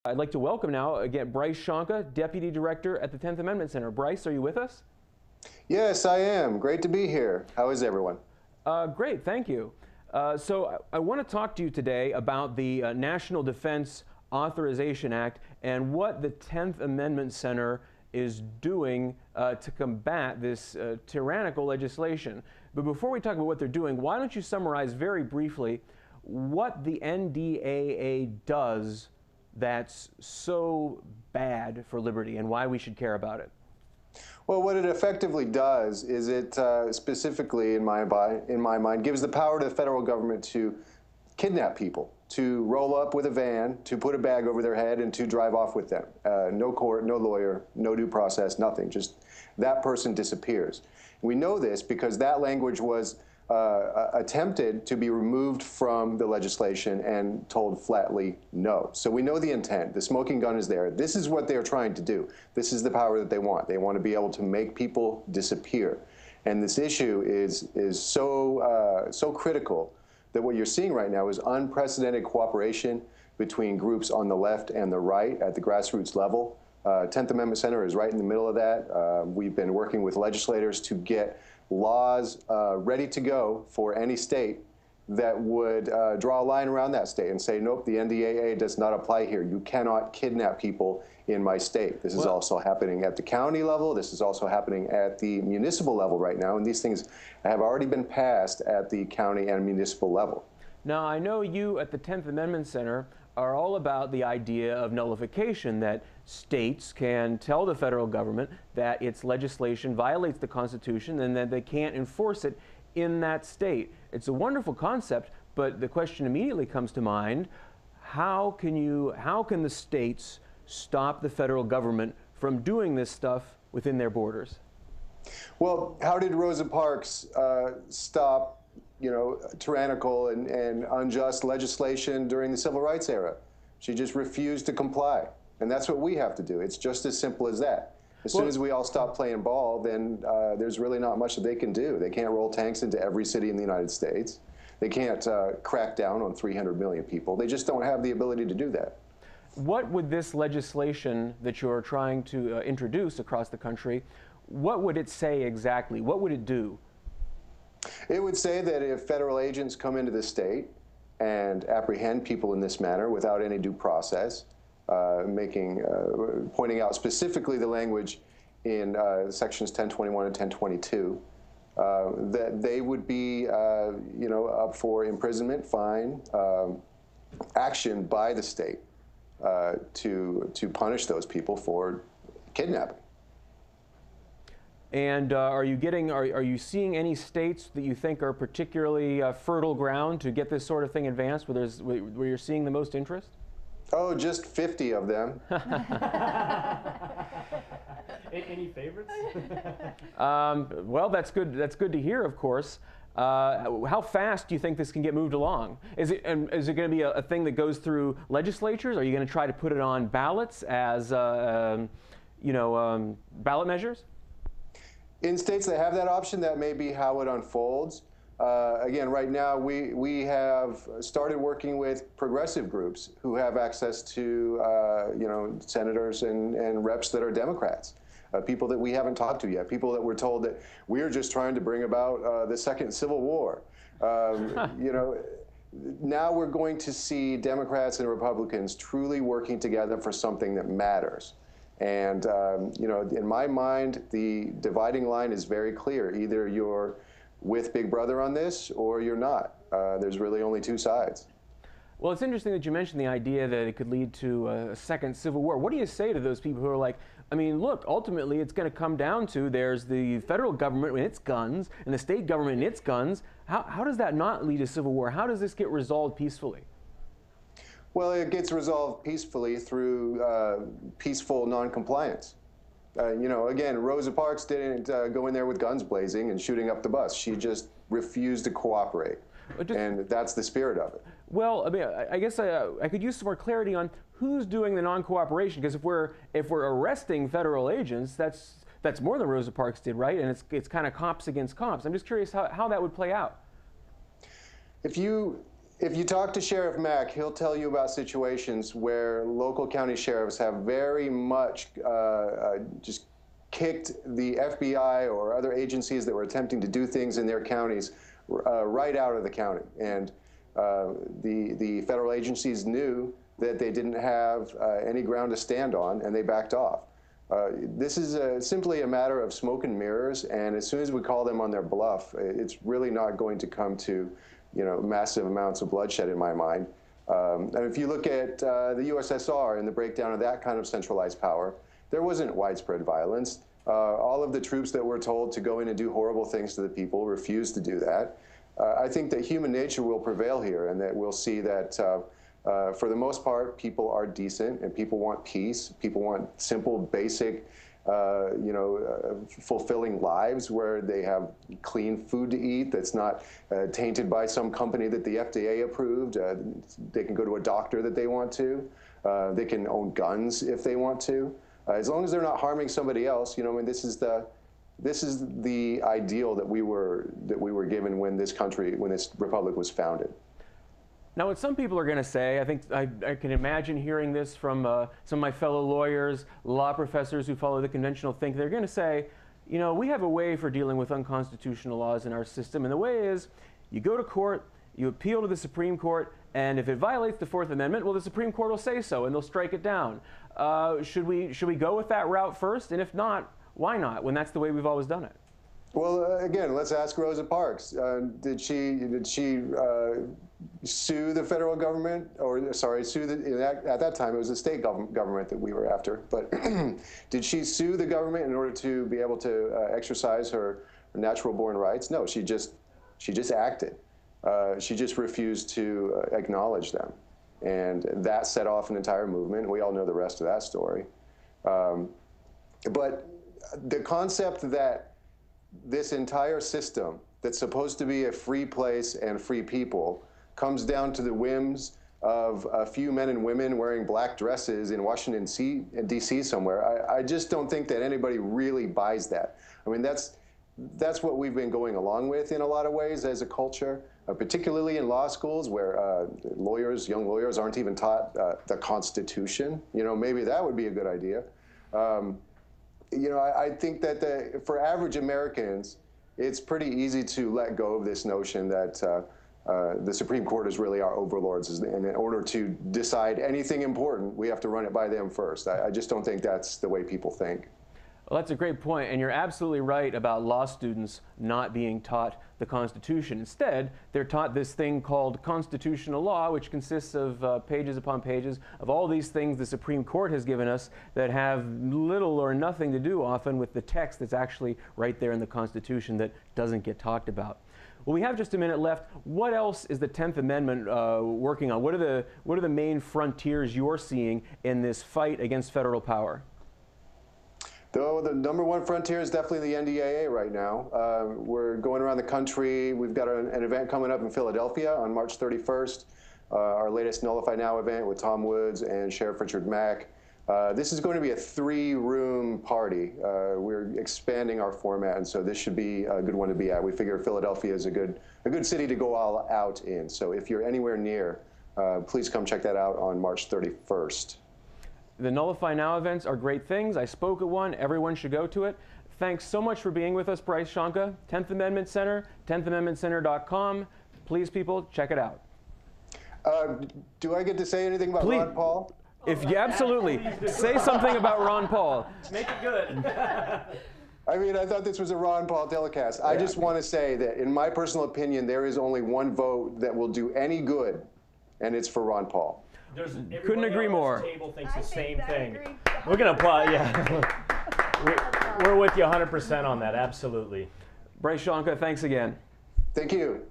I'd like to welcome now again Bryce Shonka, Deputy Director at the 10th Amendment Center. Bryce, are you with us? Yes, I am. Great to be here. How is everyone? Great, thank you. So I want to talk to you today about the National Defense Authorization Act and what the 10th Amendment Center is doing to combat this tyrannical legislation. But before we talk about what they're doing, why don't you summarize very briefly what the NDAA does that's so bad for liberty and why we should care about it? Well, what it effectively does is it specifically, in my mind, gives the power to the federal government to kidnap people, to roll up with a van, to put a bag over their head, and to drive off with them. No court, no lawyer, no due process, nothing. Just that person disappears. We know this because that language was attempted to be removed from the legislation and told flatly no. So we know the intent. The smoking gun is there. This is what they're trying to do. This is the power that they want. They want to be able to make people disappear. And this issue is so critical that what you're seeing right now is unprecedented cooperation between groups on the left and the right at the grassroots level. 10th Amendment Center is right in the middle of that. We've been working with legislators to get laws ready to go for any state that would draw a line around that state and say, nope, the NDAA does not apply here. You cannot kidnap people in my state. This is also happening at the county level. This is also happening at the municipal level right now. And these things have already been passed at the county and municipal level. Now, I know you at the 10th Amendment Center are all about the idea of nullification, that states can tell the federal government that its legislation violates the Constitution and that they can't enforce it in that state. It's a wonderful concept, but the question immediately comes to mind, how can the states stop the federal government from doing this stuff within their borders? Well, how did Rosa Parks stop tyrannical and unjust legislation during the civil rights era? She just refused to comply. And that's what we have to do. It's just as simple as that. As soon as we all stop playing ball, then there's really not much that they can do. They can't roll tanks into every city in the United States. They can't crack down on 300 million people. They just don't have the ability to do that. What would this legislation that you're trying to introduce across the country, what would it say exactly? What would it do? It would say that if federal agents come into the state and apprehend people in this manner without any due process, pointing out specifically the language in sections 1021 and 1022, that they would be, up for imprisonment, fine, action by the state to punish those people for kidnapping. And are you seeing any states that you think are particularly fertile ground to get this sort of thing advanced, where you're seeing the most interest? Oh, just 50 of them. Any favorites? Well, that's good. That's good to hear, of course. How fast do you think this can get moved along? Is it going to be a thing that goes through legislatures? Are you going to try to put it on ballots as ballot measures? In states that have that option, that may be how it unfolds. Again, right now, we have started working with progressive groups who have access to, senators and reps that are Democrats, people that we haven't talked to yet, people that were told that we're just trying to bring about the second Civil War. Now we're going to see Democrats and Republicans truly working together for something that matters. And, in my mind, the dividing line is very clear. Either you're with Big Brother on this or you're not. There's really only two sides. Well, it's interesting that you mentioned the idea that it could lead to a second Civil War. What do you say to those people who are like, I mean, look, ultimately it's going to come down to there's the federal government and its guns and the state government and its guns. How does that not lead to Civil War? How does this get resolved peacefully? Well, it gets resolved peacefully through peaceful noncompliance. Again, Rosa Parks didn't go in there with guns blazing and shooting up the bus. She just refused to cooperate, and that's the spirit of it. Well, I mean, I guess I could use some more clarity on who's doing the non-cooperation, because if we're arresting federal agents, that's more than Rosa Parks did, right? And it's kind of cops against cops. I'm just curious how that would play out. If you If you talk to Sheriff Mack, he'll tell you about situations where local county sheriffs have very much just kicked the FBI or other agencies that were attempting to do things in their counties right out of the county. And the federal agencies knew that they didn't have any ground to stand on, and they backed off. This is simply a matter of smoke and mirrors, and as soon as we call them on their bluff, it's really not going to come to massive amounts of bloodshed in my mind. And if you look at the USSR and the breakdown of that kind of centralized power, there wasn't widespread violence. All of the troops that were told to go in and do horrible things to the people refused to do that. I think that human nature will prevail here, and that we'll see that for the most part, people are decent, and people want peace. People want simple, basic, fulfilling lives where they have clean food to eat that's not tainted by some company that the FDA approved. They can go to a doctor that they want to. They can own guns if they want to. As long as they're not harming somebody else, this is the ideal that we were given when this republic was founded. Now, what some people are going to say, I think I can imagine hearing this from some of my fellow lawyers, law professors who follow the conventional thinking. They're going to say, we have a way for dealing with unconstitutional laws in our system, and the way is you go to court, you appeal to the Supreme Court, and if it violates the Fourth Amendment, well, the Supreme Court will say so, and they'll strike it down. Should we go with that route first? And if not, why not, when that's the way we've always done it? Well, again, let's ask Rosa Parks. Did she sue the federal government, or sorry, at that time it was the state government that we were after, but did she sue the government in order to be able to exercise her natural born rights? No, she just acted. She just refused to acknowledge them. And that set off an entire movement. We all know the rest of that story. But the concept that this entire system that's supposed to be a free place and free people comes down to the whims of a few men and women wearing black dresses in Washington, D.C. somewhere, I just don't think that anybody really buys that. I mean, that's what we've been going along with in a lot of ways as a culture, particularly in law schools where young lawyers aren't even taught the Constitution. Maybe that would be a good idea. I think that for average Americans, it's pretty easy to let go of this notion that the Supreme Court is really our overlords, and in order to decide anything important, we have to run it by them first. I just don't think that's the way people think. Well, that's a great point, and you're absolutely right about law students not being taught the Constitution. Instead, they're taught this thing called constitutional law, which consists of pages upon pages of all these things the Supreme Court has given us that have little or nothing to do often with the text that's actually right there in the Constitution that doesn't get talked about. Well, we have just a minute left. What else is the 10th Amendment working on? What are the main frontiers you're seeing in this fight against federal power? Though the number one frontier is definitely the NDAA right now. We're going around the country. We've got an event coming up in Philadelphia on March 31st, our latest Nullify Now event with Tom Woods and Sheriff Richard Mack. This is going to be a 3-room party. We're expanding our format, and so this should be a good one to be at. We figure Philadelphia is a good city to go all out in. So if you're anywhere near, please come check that out on March 31st. The Nullify Now events are great things. I spoke at one. Everyone should go to it. Thanks so much for being with us, Bryce Shonka. 10th Amendment Center, 10thamendmentcenter.com. Please, people, check it out. Do I get to say anything about Ron Paul? If you absolutely say something about Ron Paul. Make it good. I mean, I thought this was a Ron Paul telecast. I just want to say that, in my personal opinion, there is only one vote that will do any good, and it's for Ron Paul. Couldn't agree more. This table thinks the same thing. We're going to apply, yeah. We're with you 100% on that, absolutely. Bryce Shonka, thanks again. Thank you.